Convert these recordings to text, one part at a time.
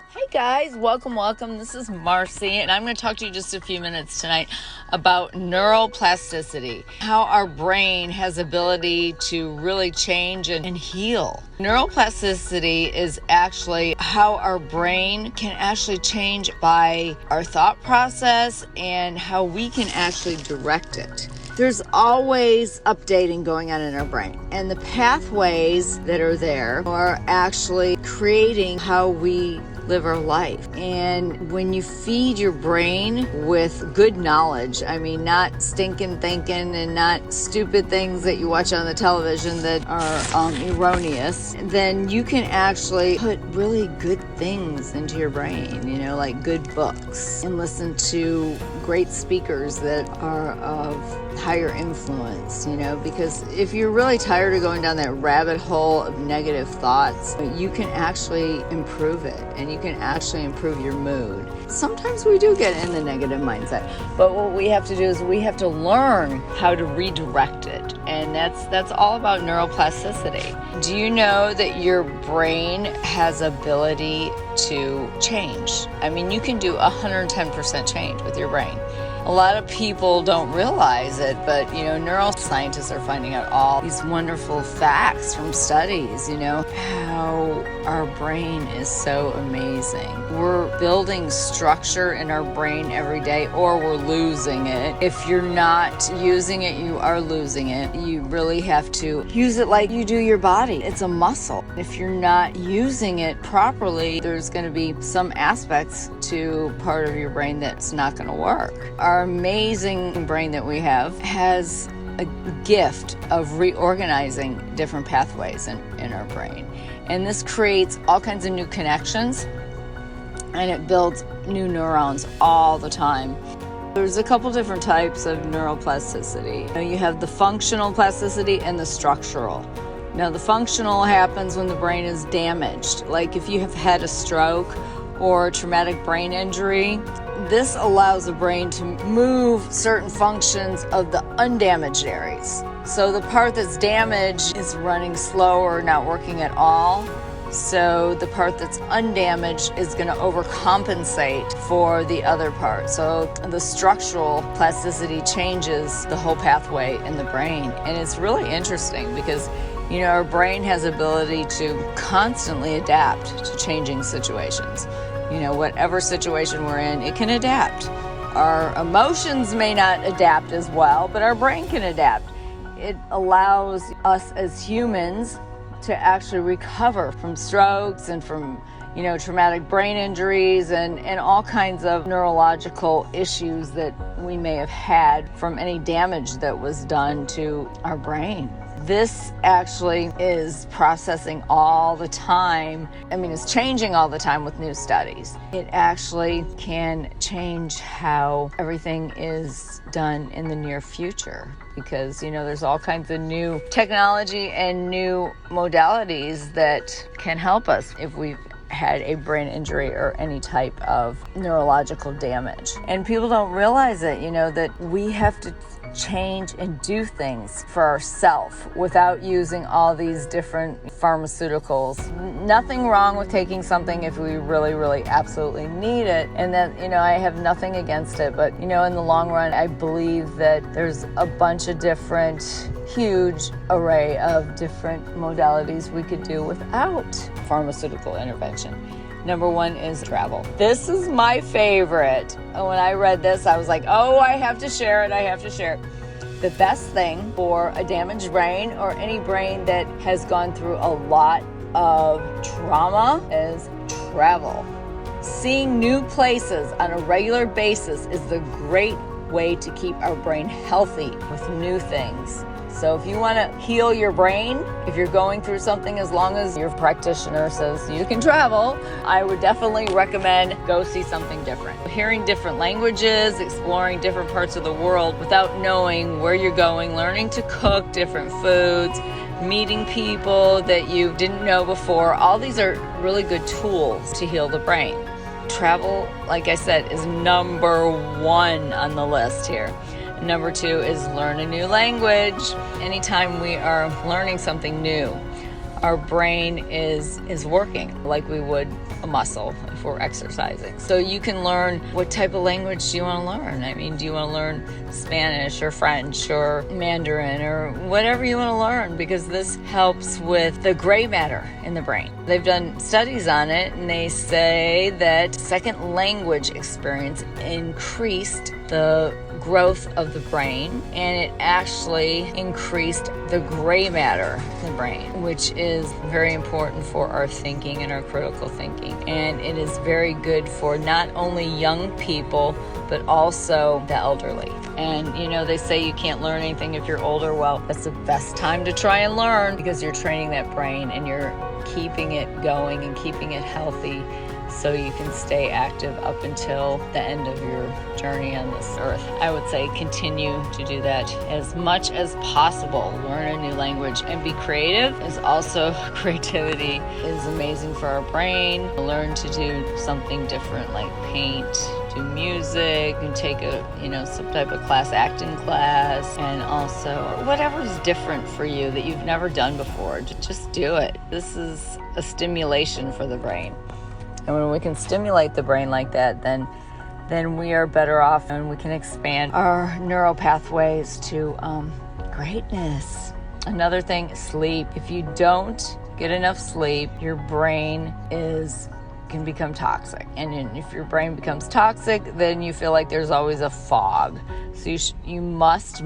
Hey guys, welcome. This is Marcy, and I'm going to talk to you just a few minutes tonight about neuroplasticity, how our brain has ability to really change and heal. Neuroplasticity is actually how our brain can actually change by our thought process and how we can actually direct it. There's always updating going on in our brain, and the pathways that are there are actually creating how we live our life. And when you feed your brain with good knowledge, not stinking thinking and not stupid things that you watch on the television that are erroneous, then you can actually put really good things into your brain, like good books, and listen to great speakers that are of higher influence, because if you're really tired of going down that rabbit hole of negative thoughts, you can actually improve it, and you can actually improve your mood. Sometimes we do get in the negative mindset, but what we have to do is we have to learn how to redirect it, and that's all about neuroplasticity. Do you know that your brain has ability to change? You can do 110% change with your brain. A lot of people don't realize it, but neuroscientists are finding out all these wonderful facts from studies, how our brain is so amazing. We're building structure in our brain every day, or we're losing it. If you're not using it, you are losing it. You really have to use it like you do your body. It's a muscle. If you're not using it properly, there's going to be some aspects to part of your brain that's not going to work. Our amazing brain that we have has a gift of reorganizing different pathways in our brain. And this creates all kinds of new connections, and it builds new neurons all the time. There's a couple different types of neuroplasticity. You have the functional plasticity and the structural. Now, the functional happens when the brain is damaged, like if you have had a stroke or a traumatic brain injury. This allows the brain to move certain functions of the undamaged areas. So the part that's damaged is running slow or not working at all. So the part that's undamaged is going to overcompensate for the other part. So the structural plasticity changes the whole pathway in the brain. And it's really interesting because our brain has ability to constantly adapt to changing situations. Whatever situation we're in, it can adapt. Our emotions may not adapt as well, but our brain can adapt. It allows us as humans to actually recover from strokes and from, traumatic brain injuries and all kinds of neurological issues that we may have had from any damage that was done to our brain. This actually is processing all the time. It's changing all the time with new studies. It actually can change how everything is done in the near future because, there's all kinds of new technology and new modalities that can help us if we've had a brain injury or any type of neurological damage. And people don't realize it, that we have to change and do things for ourselves without using all these different pharmaceuticals. Nothing wrong with taking something if we really, really absolutely need it. And that, I have nothing against it. But, in the long run, I believe that there's a bunch of different, huge array of different modalities we could do without pharmaceutical intervention. Number one is travel. This is my favorite. When I read this, I was like, I have to share it. The best thing for a damaged brain or any brain that has gone through a lot of trauma is travel. Seeing new places on a regular basis is the great way to keep our brain healthy with new things. So if you want to heal your brain, if you're going through something, as long as your practitioner says you can travel, I would definitely recommend go see something different. Hearing different languages, exploring different parts of the world without knowing where you're going, learning to cook different foods, meeting people that you didn't know before. All these are really good tools to heal the brain. Travel, like I said, is number one on the list here. Number two is learn a new language. Anytime we are learning something new, our brain is working like we would a a muscle if we're exercising. So you can learn, what type of language do you want to learn? I mean, do you want to learn Spanish or French or Mandarin or whatever you want to learn? Because this helps with the gray matter in the brain. They've done studies on it, and they say that second language experience increased the growth of the brain, and it actually increased the gray matter in the brain, which is very important for our thinking and our critical thinking. And it is very good for not only young people, but also the elderly. And they say you can't learn anything if you're older. Well, that's the best time to try and learn, because you're training that brain and you're keeping it going and keeping it healthy, so you can stay active up until the end of your journey on this earth. I would say continue to do that as much as possible. Learn a new language and be creative. Is also creativity is amazing for our brain. Learn to do something different, like paint, do music, and take some type of acting class, and also whatever is different for you that you've never done before. Just do it. This is a stimulation for the brain. And when we can stimulate the brain like that, then we are better off, and we can expand our neural pathways to greatness. Another thing, sleep. If you don't get enough sleep, your brain can become toxic. And if your brain becomes toxic, then you feel like there's always a fog. So you must,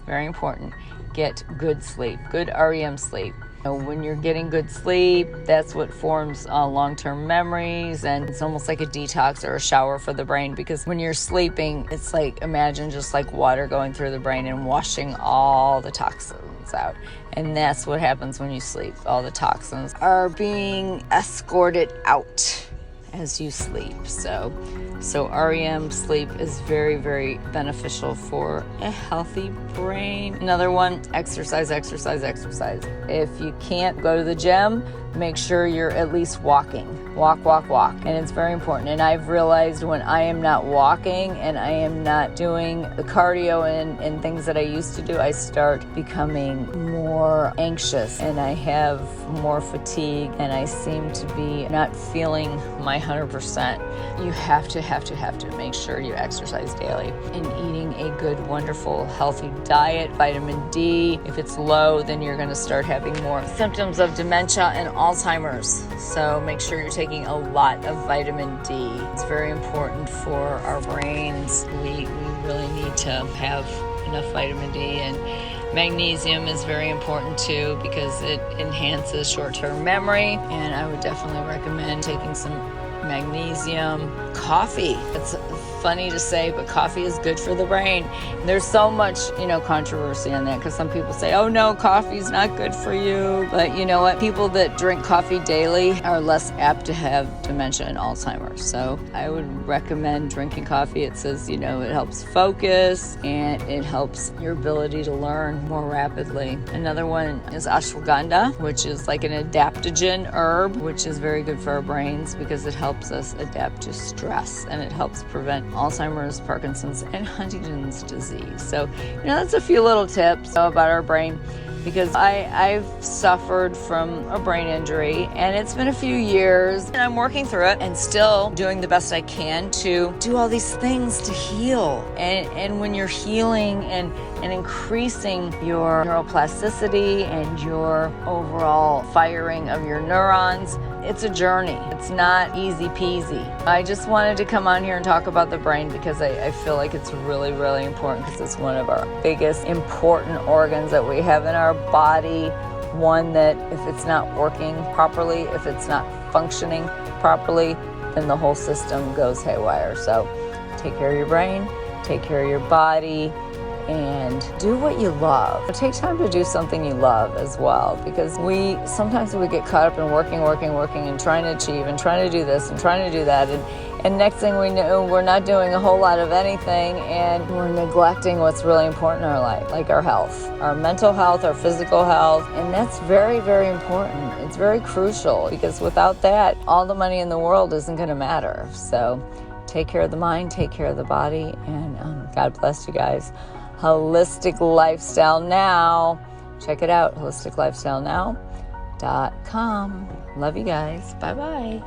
very important, get good sleep, good REM sleep. When you're getting good sleep, that's what forms long-term memories, and it's almost like a detox or a shower for the brain, because when you're sleeping, it's like, imagine just like water going through the brain and washing all the toxins out. And that's what happens when you sleep. All the toxins are being escorted out as you sleep. So REM sleep is very, very beneficial for a healthy brain. Another one, exercise. If you can't go to the gym, make sure you're at least walking. Walk. And it's very important. And I've realized when I am not walking and I am not doing the cardio and things that I used to do, I start becoming more anxious, and I have more fatigue, and I seem to be not feeling my 100%. You have to make sure you exercise daily, and eating a good, wonderful, healthy diet. Vitamin D, if it's low, then you're going to start having more symptoms of dementia and Alzheimer's. So make sure you're taking a lot of vitamin D. It's very important for our brains. We really need to have enough vitamin D, and magnesium is very important too, because it enhances short-term memory. And I would definitely recommend taking some magnesium. Coffee. It's funny to say, but coffee is good for the brain. There's so much, controversy on that, because some people say, oh no, coffee's not good for you. But you know what? People that drink coffee daily are less apt to have dementia and Alzheimer's. So I would recommend drinking coffee. It says, it helps focus, and it helps your ability to learn more rapidly. Another one is ashwagandha, which is like an adaptogen herb, which is very good for our brains, because it helps us adapt to stress, and it helps prevent Alzheimer's, Parkinson's, and Huntington's disease. So, that's a few little tips about our brain, because I've suffered from a brain injury, and it's been a few years, and I'm working through it and still doing the best I can to do all these things to heal. And when you're healing and increasing your neuroplasticity and your overall firing of your neurons, it's a journey. It's not easy peasy. I just wanted to come on here and talk about the brain, because I feel like it's really, really important, because it's one of our biggest important organs that we have in our body. One that if it's not working properly, if it's not functioning properly, then the whole system goes haywire. So take care of your brain, take care of your body, and do what you love. Take time to do something you love as well, because sometimes we get caught up in working and trying to achieve and trying to do this and trying to do that, and next thing we know, we're not doing a whole lot of anything, and we're neglecting what's really important in our life, like our health, our mental health, our physical health. And that's very, very important. It's very crucial, because without that, all the money in the world isn't going to matter. So take care of the mind, take care of the body, and God bless you guys. Holistic Lifestyle Now. Check it out, holisticlifestylenow.com. Love you guys. Bye-bye.